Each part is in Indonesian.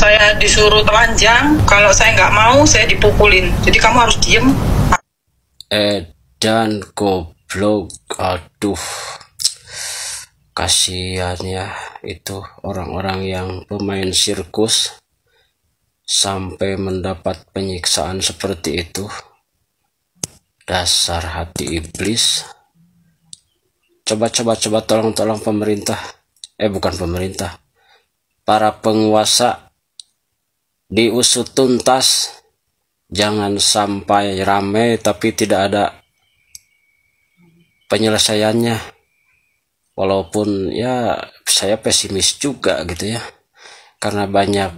Saya disuruh telanjang, kalau saya nggak mau saya dipukulin. Jadi kamu harus diem. Dan goblok, aduh, kasihan ya itu orang-orang yang pemain sirkus sampai mendapat penyiksaan seperti itu. Dasar hati iblis. Coba tolong pemerintah, bukan pemerintah, para penguasa diusut tuntas. Jangan sampai rame tapi tidak ada penyelesaiannya. Walaupun ya saya pesimis juga gitu ya, karena banyak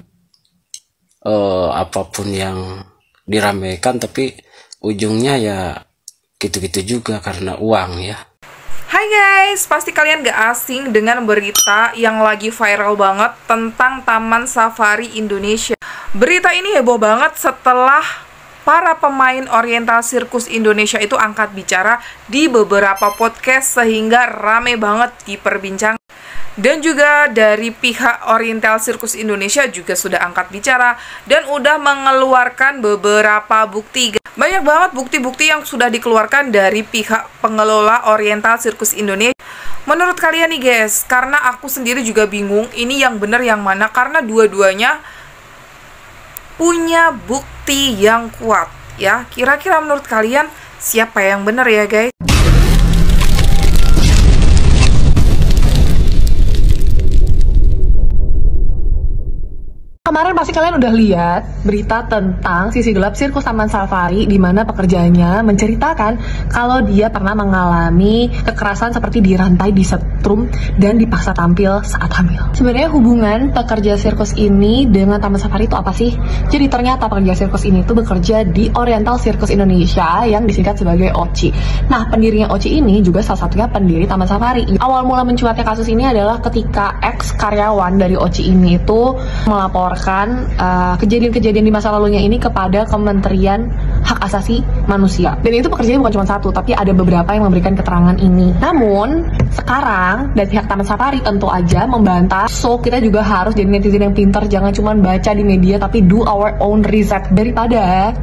apapun yang diramaikan tapi ujungnya ya gitu-gitu juga karena uang ya. Hai guys, pasti kalian gak asing dengan berita yang lagi viral banget tentang Taman Safari Indonesia. Berita ini heboh banget setelah para pemain Oriental Sirkus Indonesia itu angkat bicara di beberapa podcast sehingga rame banget diperbincangkan. Dan juga dari pihak Oriental Sirkus Indonesia juga sudah angkat bicara dan udah mengeluarkan beberapa bukti. Banyak banget bukti-bukti yang sudah dikeluarkan dari pihak pengelola Oriental Sirkus Indonesia. Menurut kalian nih guys, karena aku sendiri juga bingung ini yang benar yang mana, karena dua-duanya punya bukti yang kuat ya. Kira-kira menurut kalian siapa yang benar ya guys? Kemarin pasti kalian udah lihat berita tentang sisi gelap sirkus Taman Safari, di mana pekerjanya menceritakan kalau dia pernah mengalami kekerasan seperti dirantai, disetrum, dan dipaksa tampil saat hamil. Sebenarnya hubungan pekerja sirkus ini dengan Taman Safari itu apa sih? Jadi ternyata pekerja sirkus ini tuh bekerja di Oriental Sirkus Indonesia yang disingkat sebagai OCI. Nah, pendirinya OCI ini juga salah satunya pendiri Taman Safari. Awal mula mencuatnya kasus ini adalah ketika ex karyawan dari OCI ini itu melaporkan kejadian-kejadian di masa lalunya ini kepada Kementerian Hak Asasi Manusia. Dan itu pekerjaannya bukan cuma satu, tapi ada beberapa yang memberikan keterangan ini. Namun, sekarang dari pihak Taman Safari tentu aja membantah. So, kita juga harus jadi netizen yang pintar, jangan cuma baca di media, tapi do our own research. Daripada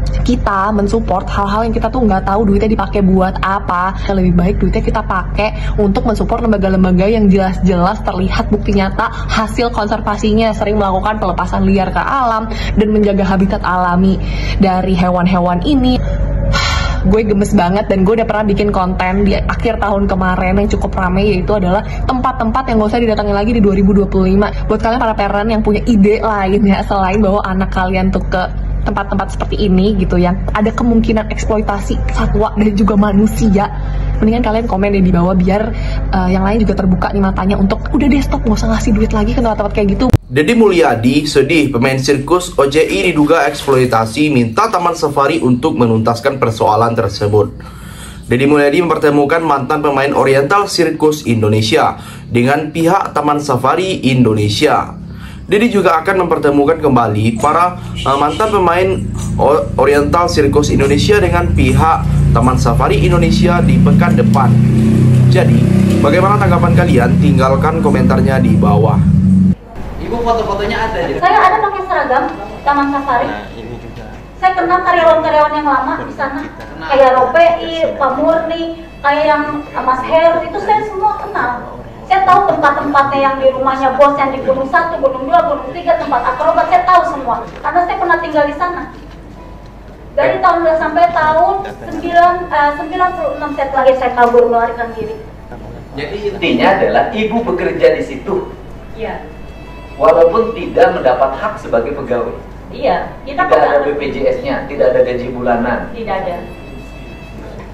kita mensupport hal-hal yang kita tuh nggak tahu duitnya dipakai buat apa, lebih baik duitnya kita pakai untuk mensupport lembaga-lembaga yang jelas-jelas terlihat bukti nyata hasil konservasinya, sering melakukan pelepasan liar ke alam dan menjaga habitat alami dari hewan-hewan ini. Gue gemes banget, dan gue udah pernah bikin konten di akhir tahun kemarin yang cukup ramai, yaitu adalah tempat-tempat yang gak usah didatangi lagi di 2025. Buat kalian para parent yang punya ide lain ya, selain bawa anak kalian tuh ke tempat-tempat seperti ini gitu yang ada kemungkinan eksploitasi satwa dan juga manusia, mendingan kalian komen deh di bawah biar yang lain juga terbuka nih matanya untuk udah deh stop, gak usah ngasih duit lagi ke tempat-tempat kayak gitu. Deddy Mulyadi sedih pemain sirkus OCI diduga eksploitasi, minta Taman Safari untuk menuntaskan persoalan tersebut. Deddy Mulyadi mempertemukan mantan pemain Oriental Sirkus Indonesia dengan pihak Taman Safari Indonesia. Deddy juga akan mempertemukan kembali para mantan pemain Oriental Sirkus Indonesia dengan pihak Taman Safari Indonesia di pekan depan. Jadi, bagaimana tanggapan kalian? Tinggalkan komentarnya di bawah. Ibu foto-fotonya ada. Saya ada pakai seragam Taman Safari. Nah, ini juga. Saya kenal karyawan-karyawan yang lama di sana. Kayak Ropei, Pak Murni, kayak yang Mas Heru, itu saya semua kenal. Saya tahu tempat-tempatnya yang di rumahnya bos, yang di Gunung 1, Gunung 2, Gunung 3, tempat akrobat, saya tahu semua. Karena saya pernah tinggal di sana. Dari tahun sampai tahun 96 saya terakhir saya kabur melarikan diri. Jadi intinya adalah ibu bekerja di situ. Iya. Walaupun tidak mendapat hak sebagai pegawai. Iya. Tidak ada BPJS-nya, tidak ada gaji bulanan. Tidak ada.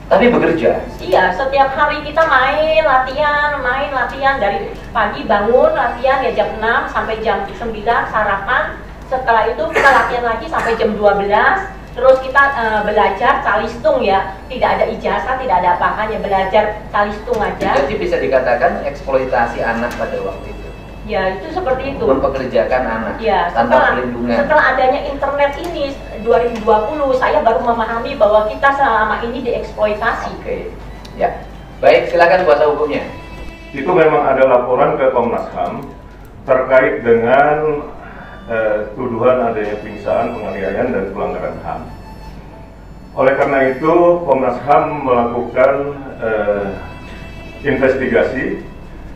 Tapi bekerja. Iya, setiap hari kita main latihan dari pagi bangun latihan ya jam 6 sampai jam 9 sarapan. Setelah itu kita latihan lagi sampai jam 12. Terus kita belajar calistung ya, tidak ada ijazah, tidak ada apa-apanya, belajar calistung aja. Jadi bisa dikatakan eksploitasi anak pada waktu itu. Ya itu seperti itu. Mempekerjakan anak ya, tanpa perlindungan. Setelah adanya internet ini 2020, saya baru memahami bahwa kita selama ini dieksploitasi. Oke, ya. Baik, silakan kuasa hukumnya. Itu memang ada laporan ke Komnas HAM terkait dengan tuduhan adanya penyiksaan, penganiayaan, dan pelanggaran HAM. Oleh karena itu, Komnas HAM melakukan investigasi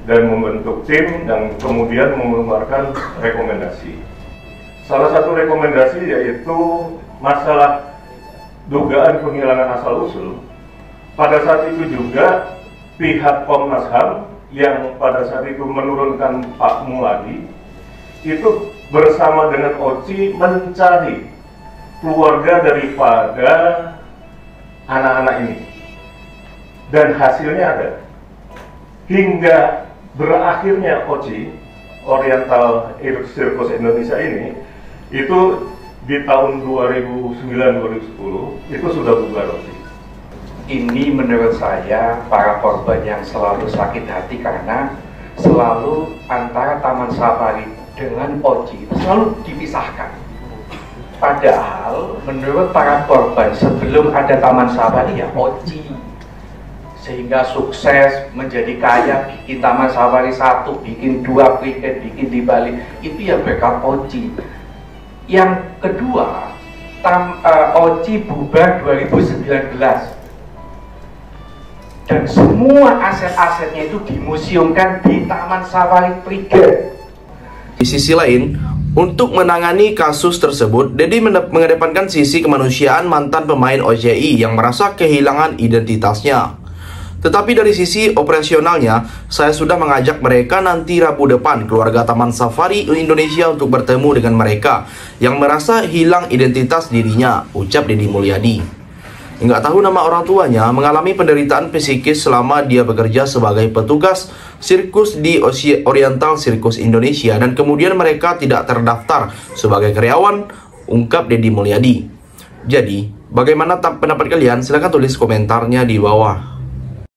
dan membentuk tim dan kemudian mengeluarkan rekomendasi. Salah satu rekomendasi yaitu masalah dugaan penghilangan asal-usul. Pada saat itu juga pihak Komnas HAM yang pada saat itu menurunkan Pak Muladi itu bersama dengan OCI mencari keluarga daripada anak-anak ini, dan hasilnya ada. Hingga berakhirnya OCI, Oriental Circus Indonesia ini, itu di tahun 2009-2010 itu sudah bubar OCI. Ini menurut saya para korban yang selalu sakit hati karena selalu antara Taman Safari dengan OCI itu selalu dipisahkan. Padahal menurut para korban sebelum ada Taman Safari ya OCI, sehingga sukses menjadi kaya, bikin Taman Safari 1, bikin 2 kriket, bikin di Bali, itu ya berkat OCI. Yang kedua, OCI bubar 2019 dan semua aset-asetnya itu dimuseumkan di Taman Safari Prigen. Di sisi lain, untuk menangani kasus tersebut, Dedi mengedepankan sisi kemanusiaan mantan pemain OJI yang merasa kehilangan identitasnya. Tetapi dari sisi operasionalnya, saya sudah mengajak mereka nanti Rabu depan keluarga Taman Safari Indonesia untuk bertemu dengan mereka yang merasa hilang identitas dirinya, ucap Deddy Mulyadi. Nggak tahu nama orang tuanya mengalami penderitaan psikis selama dia bekerja sebagai petugas sirkus di Oriental Circus Indonesia dan kemudian mereka tidak terdaftar sebagai karyawan, ungkap Deddy Mulyadi. Jadi, bagaimana pendapat kalian? Silahkan tulis komentarnya di bawah.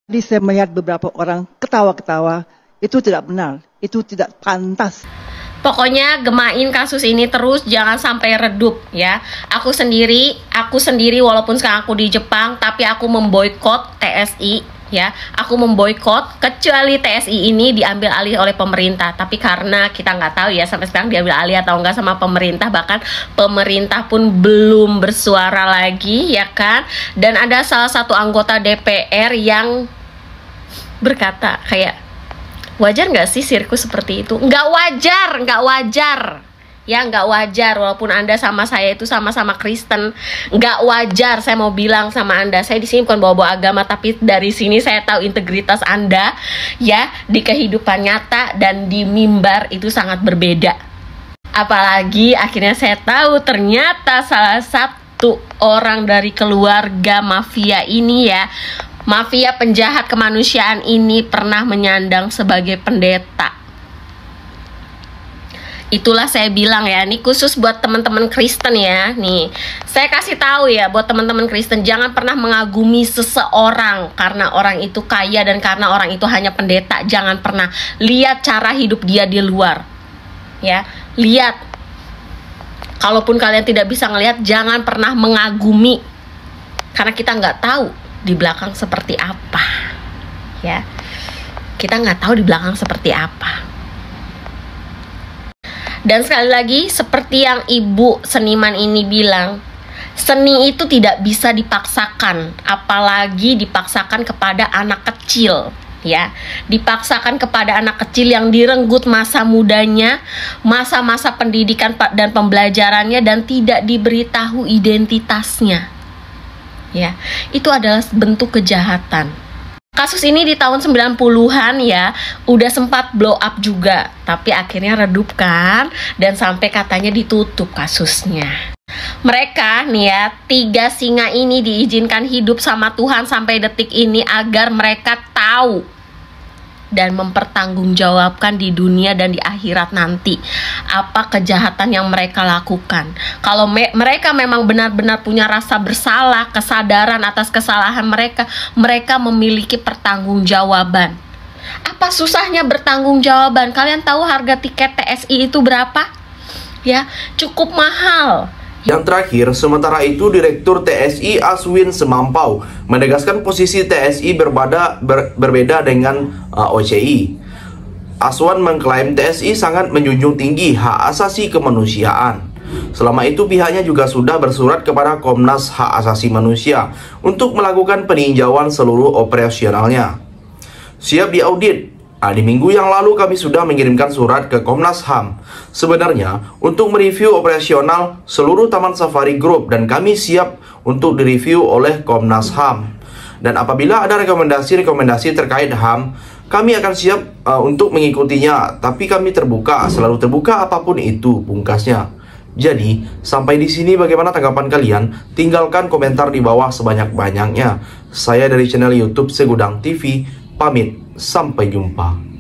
Tadi saya melihat beberapa orang ketawa-ketawa, itu tidak benar, itu tidak pantas. Pokoknya gemain kasus ini terus, jangan sampai redup ya. Aku sendiri walaupun sekarang aku di Jepang, tapi aku memboikot TSI ya. Aku memboikot kecuali TSI ini diambil alih oleh pemerintah. Tapi karena kita nggak tahu ya sampai sekarang diambil alih atau enggak sama pemerintah, bahkan pemerintah pun belum bersuara lagi ya kan. Dan ada salah satu anggota DPR yang berkata kayak, wajar nggak sih sirkus seperti itu? Nggak wajar ya, nggak wajar. Walaupun Anda sama saya itu sama-sama Kristen, nggak wajar. Saya mau bilang sama Anda, saya di sini bukan bawa-bawa agama, tapi dari sini saya tahu integritas Anda ya di kehidupan nyata dan di mimbar itu sangat berbeda. Apalagi akhirnya saya tahu ternyata salah satu orang dari keluarga mafia ini ya, mafia penjahat kemanusiaan ini pernah menyandang sebagai pendeta. Itulah saya bilang ya, ini khusus buat teman-teman Kristen ya. Nih, saya kasih tahu ya buat teman-teman Kristen, jangan pernah mengagumi seseorang karena orang itu kaya dan karena orang itu hanya pendeta. Jangan pernah. Lihat cara hidup dia di luar. Ya, lihat. Kalaupun kalian tidak bisa ngelihat, jangan pernah mengagumi. Karena kita nggak tahu di belakang seperti apa ya, kita nggak tahu di belakang seperti apa. Dan sekali lagi seperti yang ibu seniman ini bilang, seni itu tidak bisa dipaksakan, apalagi dipaksakan kepada anak kecil ya, dipaksakan kepada anak kecil yang direnggut masa mudanya, masa-masa pendidikan dan pembelajarannya, dan tidak diberitahu identitasnya ya. Itu adalah bentuk kejahatan. Kasus ini di tahun 90-an ya udah sempat blow up juga, tapi akhirnya redup kan, dan sampai katanya ditutup kasusnya. Mereka nih ya, 3 singa ini diizinkan hidup sama Tuhan sampai detik ini agar mereka tahu dan mempertanggungjawabkan di dunia dan di akhirat nanti apa kejahatan yang mereka lakukan. Kalau mereka memang benar-benar punya rasa bersalah, kesadaran atas kesalahan mereka, mereka memiliki pertanggungjawaban. Apa susahnya bertanggungjawaban? Kalian tahu harga tiket TSI itu berapa? Ya, cukup mahal. Yang terakhir, sementara itu Direktur TSI Aswin Semampau menegaskan posisi TSI berbeda dengan OCI. Aswan mengklaim TSI sangat menjunjung tinggi hak asasi kemanusiaan. Selama itu pihaknya juga sudah bersurat kepada Komnas Hak Asasi Manusia untuk melakukan peninjauan seluruh operasionalnya. Siap diaudit. Di minggu yang lalu kami sudah mengirimkan surat ke Komnas HAM sebenarnya untuk mereview operasional seluruh Taman Safari Group, dan kami siap untuk direview oleh Komnas HAM. Dan apabila ada rekomendasi-rekomendasi terkait HAM, kami akan siap untuk mengikutinya. Tapi kami terbuka, selalu terbuka apapun itu, pungkasnya. Jadi, sampai di sini bagaimana tanggapan kalian? Tinggalkan komentar di bawah sebanyak-banyaknya. Saya dari channel YouTube Segudang TV, pamit. Sampai jumpa.